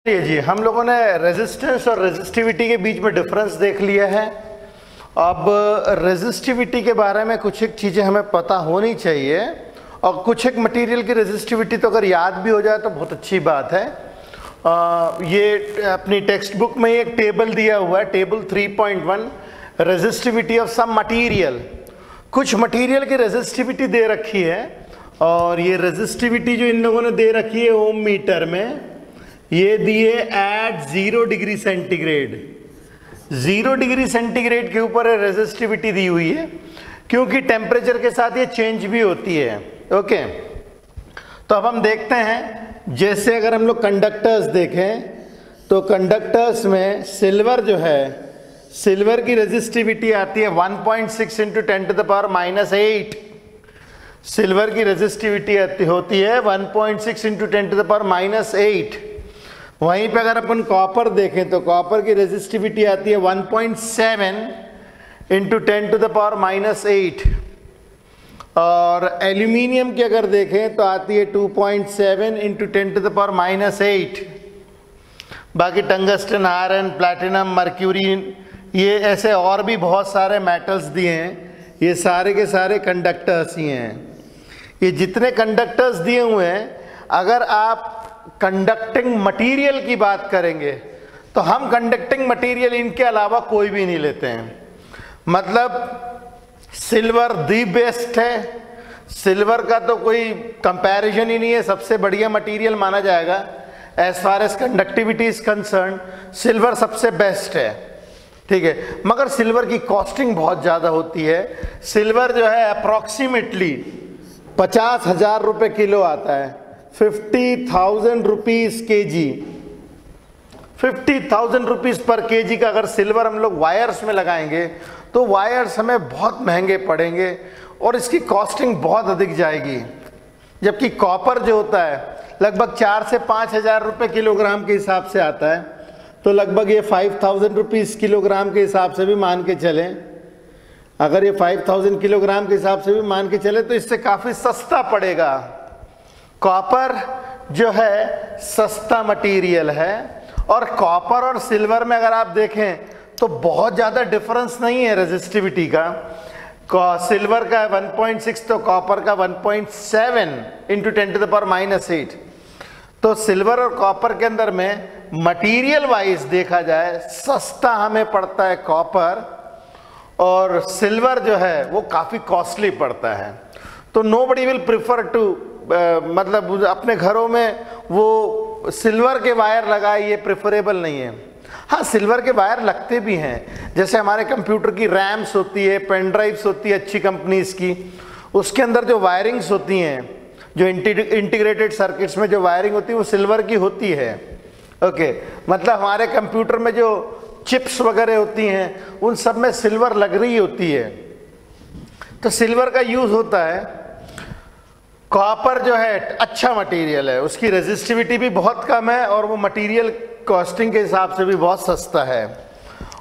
जी हम लोगों ने रेजिस्टेंस और रेजिस्टिविटी के बीच में डिफरेंस देख लिया है। अब रेजिस्टिविटी के बारे में कुछ एक चीज़ें हमें पता होनी चाहिए और कुछ एक मटेरियल की रेजिस्टिविटी तो अगर याद भी हो जाए तो बहुत अच्छी बात है। ये अपनी टेक्स्ट बुक में एक टेबल दिया हुआ है, table 3.1, resistivity of some material. कुछ मटेरियल की रेजिस्टिविटी दे रखी है और ये रेजिस्टिविटी जो इन लोगों ने दे रखी है ओम मीटर में, ये दिए at 0 degree centigrade. 0 degree centigrade के ऊपर रेजिस्टिविटी दी हुई है क्योंकि टेम्परेचर के साथ ये चेंज भी होती है। ओके, तो अब हम देखते हैं, जैसे अगर हम लोग कंडक्टर्स देखें तो कंडक्टर्स में सिल्वर जो है, सिल्वर की रेजिस्टिविटी आती है 1.6 इंटू 10⁻⁻8। सिल्वर की रेजिस्टिविटी होती है 1.6 इंटू 10⁻⁸। वहीं पे अगर अपन कॉपर देखें तो कॉपर की रेजिस्टिविटी आती है 1.7 इंटू 10⁻⁸। और एल्यूमिनियम की अगर देखें तो आती है 2.7 इंटू 10⁻⁸। बाकी टंगस्टन, आयरन, प्लैटिनम, मर्क्यूरी, ये ऐसे और भी बहुत सारे मेटल्स दिए हैं। ये सारे के सारे कंडक्टर्स ही हैं। ये जितने कंडक्टर्स दिए हुए हैं, अगर आप कंडक्टिंग मटेरियल की बात करेंगे तो हम कंडक्टिंग मटेरियल इनके अलावा कोई भी नहीं लेते हैं। मतलब सिल्वर दी बेस्ट है, सिल्वर का तो कोई कंपैरिजन ही नहीं है, सबसे बढ़िया मटेरियल माना जाएगा as far as conductivity is concern. Silver सबसे बेस्ट है, ठीक है, मगर सिल्वर की कॉस्टिंग बहुत ज़्यादा होती है। सिल्वर जो है अप्रॉक्सीमेटली 50,000 रुपये किलो आता है, 50,000 रुपीज़ के जी, 50,000 रुपीज़ पर के जी का अगर सिल्वर हम लोग वायर्स में लगाएंगे तो वायर्स हमें बहुत महंगे पड़ेंगे और इसकी कॉस्टिंग बहुत अधिक जाएगी। जबकि कॉपर जो होता है लगभग 4 से 5,000 रुपये किलोग्राम के हिसाब से आता है, तो लगभग ये 5,000 रुपीज़ किलोग्राम के हिसाब से भी मान के चलें, अगर ये 5,000 किलोग्राम के हिसाब से भी मान के चले तो इससे काफ़ी सस्ता पड़ेगा। कॉपर जो है सस्ता मटेरियल है और कॉपर और सिल्वर में अगर आप देखें तो बहुत ज़्यादा डिफरेंस नहीं है रेजिस्टिविटी का। सिल्वर का 1.6 तो कॉपर का 1.7 इंटू 10⁻⁸। तो सिल्वर और कॉपर के अंदर में मटेरियल वाइज देखा जाए सस्ता हमें पड़ता है कॉपर, और सिल्वर जो है वो काफ़ी कॉस्टली पड़ता है। तो नोबडी विल प्रिफर टू, मतलब अपने घरों में वो सिल्वर के वायर लगाए, ये प्रेफरेबल नहीं है। हाँ, सिल्वर के वायर लगते भी हैं, जैसे हमारे कंप्यूटर की रैम्स होती है, पेन ड्राइव्स होती है अच्छी कंपनीज़ की, उसके अंदर जो वायरिंग्स होती हैं, जो इंटीग्रेटेड सर्किट्स में जो वायरिंग होती है वो सिल्वर की होती है। ओके, मतलब हमारे कंप्यूटर में जो चिप्स वगैरह होती हैं उन सब में सिल्वर लग रही होती है, तो सिल्वर का यूज़ होता है। कॉपर जो है अच्छा मटेरियल है, उसकी रेजिस्टिविटी भी बहुत कम है और वो मटेरियल कॉस्टिंग के हिसाब से भी बहुत सस्ता है।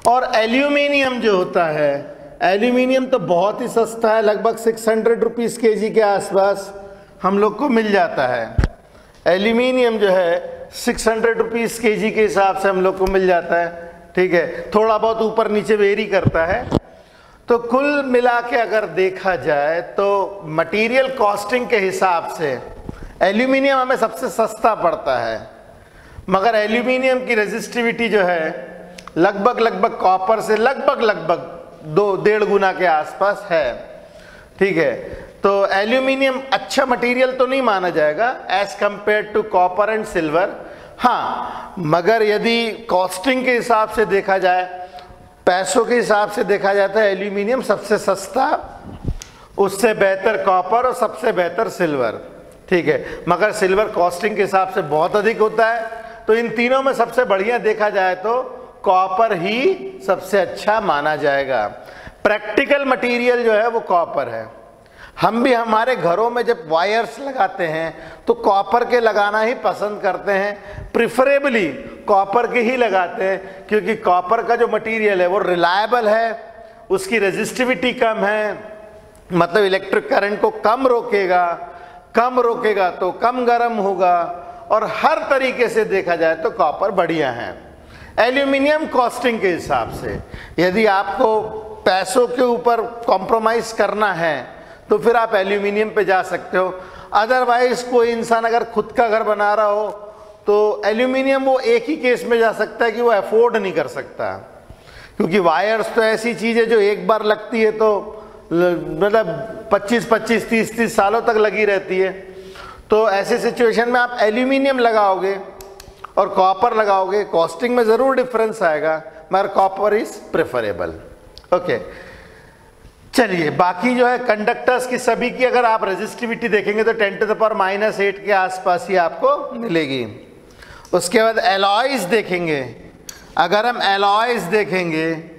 और एल्यूमिनियम जो होता है, एल्यूमिनियम तो बहुत ही सस्ता है, लगभग 600 रुपीज़ के जी के आसपास हम लोग को मिल जाता है। एल्यूमिनियम जो है 600 रुपीज़ के जी के हिसाब से हम लोग को मिल जाता है, ठीक है, थोड़ा बहुत ऊपर नीचे वेरी करता है। तो कुल मिला के अगर देखा जाए तो मटेरियल कॉस्टिंग के हिसाब से एल्यूमिनियम हमें सबसे सस्ता पड़ता है, मगर एल्यूमिनियम की रेजिस्टिविटी जो है लगभग कॉपर से लगभग 2-1.5 गुना के आसपास है, ठीक है। तो एल्यूमिनियम अच्छा मटेरियल तो नहीं माना जाएगा as compare to copper and silver. हाँ, मगर यदि कॉस्टिंग के हिसाब से देखा जाए, पैसों के हिसाब से देखा जाता है, एल्यूमिनियम सबसे सस्ता, उससे बेहतर कॉपर और सबसे बेहतर सिल्वर, ठीक है। मगर सिल्वर कॉस्टिंग के हिसाब से बहुत अधिक होता है, तो इन तीनों में सबसे बढ़िया देखा जाए तो कॉपर ही सबसे अच्छा माना जाएगा। प्रैक्टिकल मटेरियल जो है वो कॉपर है। हम भी हमारे घरों में जब वायर्स लगाते हैं तो कॉपर के लगाना ही पसंद करते हैं, प्रिफरेबली कॉपर के ही लगाते हैं, क्योंकि कॉपर का जो मटेरियल है वो रिलायबल है, उसकी रेजिस्टिविटी कम है, मतलब इलेक्ट्रिक करंट को कम रोकेगा तो कम गर्म होगा, और हर तरीके से देखा जाए तो कॉपर बढ़िया है। एल्यूमिनियम कॉस्टिंग के हिसाब से यदि आपको पैसों के ऊपर कॉम्प्रोमाइज करना है तो फिर आप एल्यूमिनियम पे जा सकते हो। अदरवाइज कोई इंसान अगर खुद का घर बना रहा हो तो एल्यूमिनियम वो एक ही केस में जा सकता है कि वो अफोर्ड नहीं कर सकता, क्योंकि वायर्स तो ऐसी चीज़ है जो एक बार लगती है तो मतलब 25-25, 30-30 सालों तक लगी रहती है। तो ऐसे सिचुएशन में आप एल्यूमिनियम लगाओगे और कॉपर लगाओगे, कॉस्टिंग में ज़रूर डिफरेंस आएगा, मगर कॉपर इज़ प्रेफरेबल। ओके, चलिए बाकी जो है कंडक्टर्स की सभी की अगर आप रेजिस्टिविटी देखेंगे तो 10⁻⁻8 के आसपास ही आपको मिलेगी। उसके बाद एलॉयज देखेंगे, अगर हम एलॉयज देखेंगे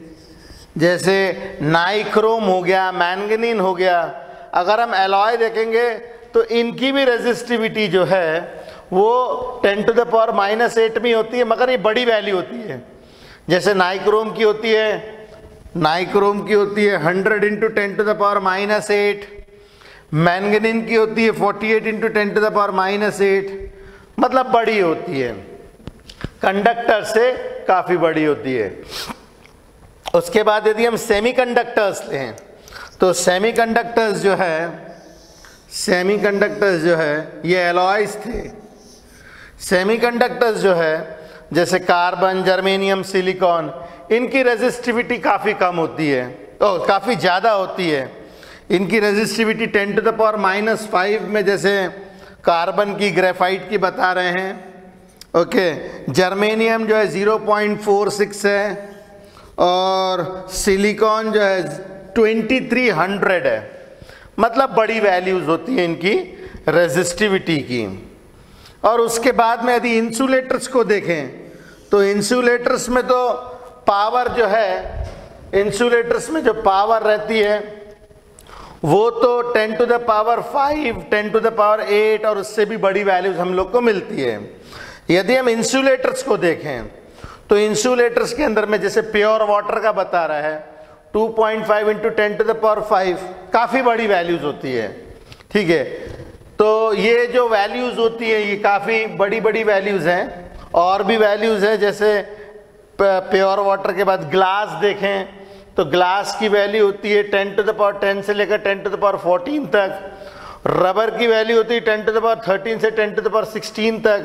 जैसे नाइक्रोम हो गया, मैंगनीन हो गया, अगर हम एलॉय देखेंगे तो इनकी भी रेजिस्टिविटी जो है वो 10⁻⁻8 में होती है, मगर ये बड़ी वैल्यू होती है। जैसे नाइक्रोम की होती है 100 इंटू 10⁻⁻8, मैंगनीन की होती है 48 इंटू 10⁻⁸, मतलब बड़ी होती है, कंडक्टर से काफ़ी बड़ी होती है। उसके बाद यदि हम सेमीकंडक्टर्स लें तो सेमीकंडक्टर्स जो है ये एलॉयज थे। सेमीकंडक्टर्स जो है जैसे कार्बन, जर्मेनियम, सिलिकॉन, इनकी रेजिस्टिविटी काफ़ी कम होती है, काफ़ी ज़्यादा होती है। इनकी रेजिस्टिविटी 10⁻⁻5 में जैसे कार्बन की, ग्रेफाइट की बता रहे हैं। ओके, जर्मेनियम जो है 0.46 है और सिलिकॉन जो है 2300 है, मतलब बड़ी वैल्यूज़ होती हैं इनकी रेजिस्टिविटी की। और उसके बाद में यदि इंसुलेटर्स को देखें तो इंसुलेटर्स में तो पावर जो है, इंसुलेटर्स में जो पावर रहती है वो तो 10⁵, 10⁸ और उससे भी बड़ी वैल्यूज हम लोग को मिलती है। यदि हम इंसुलेटर्स को देखें तो इंसुलेटर्स के अंदर में जैसे प्योर वाटर का बता रहा है 2.5 इंटू 10⁵, काफ़ी बड़ी वैल्यूज होती है। ठीक है, तो ये जो वैल्यूज होती है ये काफ़ी बड़ी बड़ी वैल्यूज हैं। और भी वैल्यूज है, जैसे प्योर वाटर के बाद ग्लास देखें तो ग्लास की वैल्यू होती है 10⁻10 से लेकर 10⁻14 तक। रबर की वैल्यू होती है 10⁻13 से 10⁻16 तक।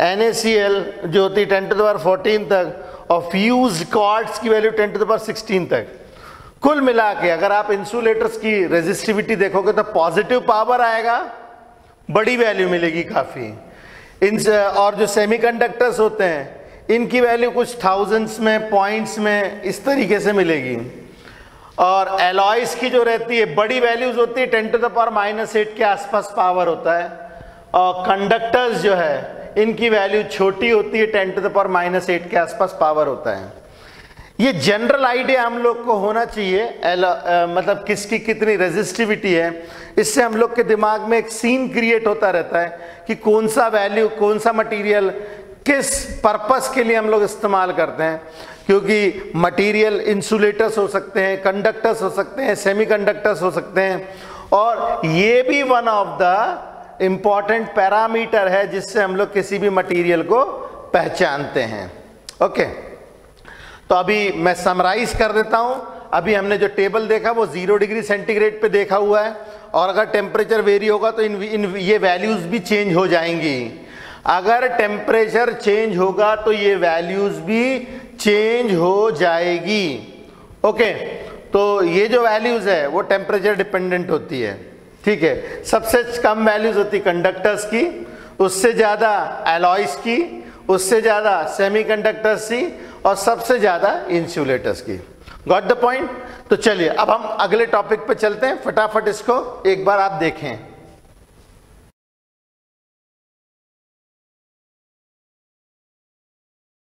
NaCl जो होती है 10⁻14 तक, और फ्यूज्ड क्वार्ट्ज की वैल्यू 10⁻16 तक। कुल मिला के अगर आप इंसुलेटर्स की रेजिस्टिविटी देखोगे तो पॉजिटिव पावर आएगा, बड़ी वैल्यू मिलेगी काफ़ी। और जो सेमीकंडक्टर्स होते हैं इनकी वैल्यू कुछ थाउजेंड्स में, पॉइंट्स में, इस तरीके से मिलेगी। और एलॉयज की जो रहती है बड़ी वैल्यूज होती है 10⁻⁻8 के आसपास पावर होता है। और कंडक्टर्स जो है इनकी वैल्यू छोटी होती है, 10⁻⁸ के आसपास पावर होता है। ये जनरल आइडिया हम लोग को होना चाहिए, मतलब किसकी कितनी रेजिस्टिविटी है। इससे हम लोग के दिमाग में एक सीन क्रिएट होता रहता है कि कौन सा वैल्यू, कौन सा मटेरियल किस पर्पस के लिए हम लोग इस्तेमाल करते हैं। क्योंकि मटेरियल इंसुलेटर्स हो सकते हैं, कंडक्टर्स हो सकते हैं, सेमीकंडक्टर्स हो सकते हैं, और ये भी one of the important parameter है जिससे हम लोग किसी भी मटेरियल को पहचानते हैं। ओके, तो अभी मैं समराइज कर देता हूं। अभी हमने जो टेबल देखा वो 0 डिग्री सेंटीग्रेड पे देखा हुआ है, और अगर टेम्परेचर वेरी होगा तो ये वैल्यूज भी चेंज हो जाएंगी। अगर टेम्परेचर चेंज होगा तो ये वैल्यूज भी चेंज हो जाएगी। ओके, तो ये जो वैल्यूज है वो टेम्परेचर डिपेंडेंट होती है। ठीक है, सबसे कम वैल्यूज होती कंडक्टर्स की, उससे ज़्यादा एलॉयज की, उससे ज़्यादा सेमीकंडक्टर्स की, और सबसे ज़्यादा इंसुलेटर्स की। Got the point? तो चलिए अब हम अगले टॉपिक पे चलते हैं, फटाफट इसको एक बार आप देखें।